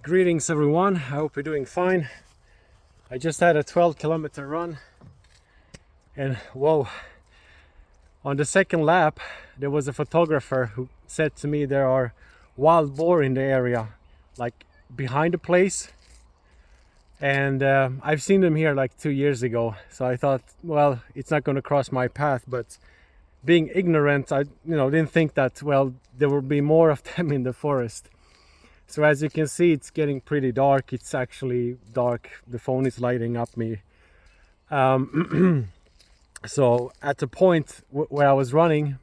Greetings everyone, I hope you're doing fine. I just had a 12-kilometer run and whoa, on the second lap there was a photographer who said to me there are wild boar in the area, like behind the place, and I've seen them here like 2 years ago, so I thought, well, it's not going to cross my path, but being ignorant, I didn't think that, well, there will be more of them in the forest. So as you can see, it's getting pretty dark. It's actually dark. The phone is lighting up me. So at the point where I was running,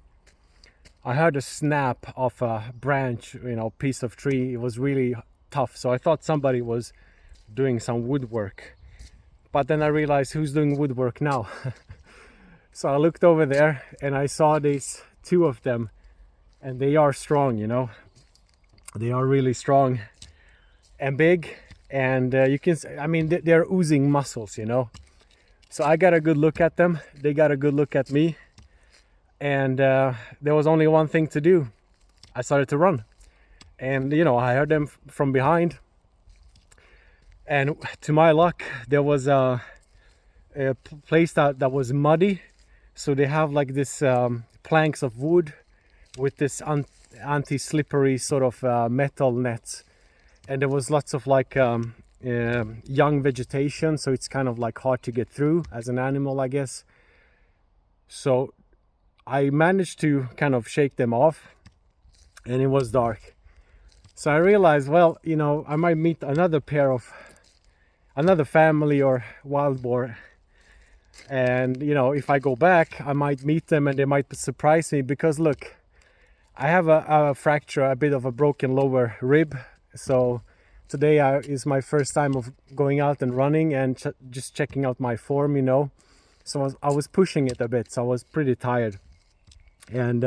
I heard a snap of a branch, piece of tree. It was really tough. So I thought somebody was doing some woodwork. But then I realized, who's doing woodwork now? So I looked over there and I saw these two of them, and they are strong, They are really strong and big, and you can, they're oozing muscles, So I got a good look at them. They got a good look at me, and there was only one thing to do. I started to run, and I heard them from behind, and to my luck, there was a place that was muddy, so they have like this planks of wood with this anti-slippery sort of metal nets, and there was lots of like young vegetation, so it's kind of like hard to get through as an animal, I guess. So I managed to kind of shake them off, and it was dark. So I realized, well, I might meet another family or wild boar, and if I go back, I might meet them and they might surprise me, because look, I have a fracture, a bit of a broken lower rib. So today is my first time of going out and running and just checking out my form, So I was pushing it a bit, so I was pretty tired. And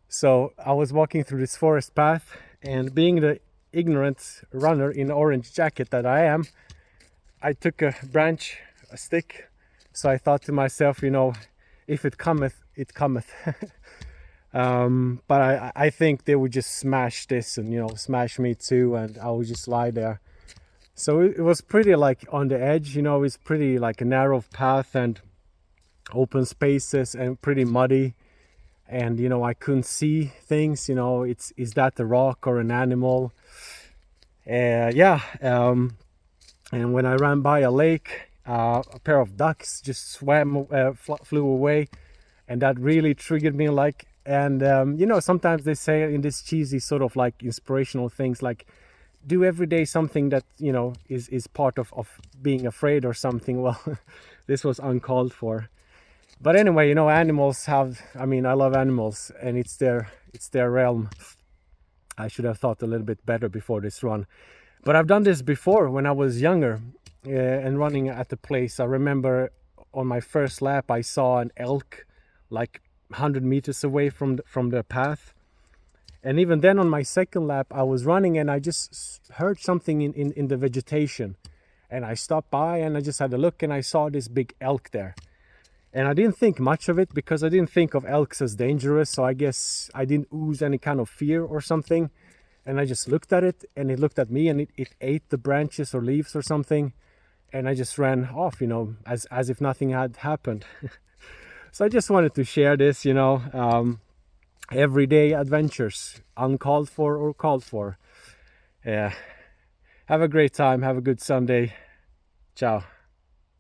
so I was walking through this forest path, and being the ignorant runner in orange jacket that I am, I took a branch, a stick. So I thought to myself, if it cometh, it cometh. But I think they would just smash this and smash me too, and I would just lie there. So it was pretty like on the edge, it's pretty like a narrow path and open spaces and pretty muddy, and I couldn't see things, is that a rock or an animal? And when I ran by a lake, a pair of ducks just flew away, and that really triggered me. And sometimes they say in this cheesy sort of like inspirational things, like do every day something that is part of being afraid or something. Well, this was uncalled for. But anyway, animals have, I love animals, and it's their realm. I should have thought a little bit better before this run, but I've done this before when I was younger, and running at the place. I remember on my first lap I saw an elk like 100 meters away from the path, and even then on my second lap I was running and I just heard something in the vegetation, and I stopped by and I just had a look, and I saw this big elk there, and I didn't think much of it because I didn't think of elks as dangerous, so I guess I didn't ooze any kind of fear or something, and I just looked at it, and it looked at me, and it ate the branches or leaves or something, and I just ran off, as if nothing had happened. So I just wanted to share this, everyday adventures, uncalled for or called for. Yeah. Have a great time. Have a good Sunday. Ciao.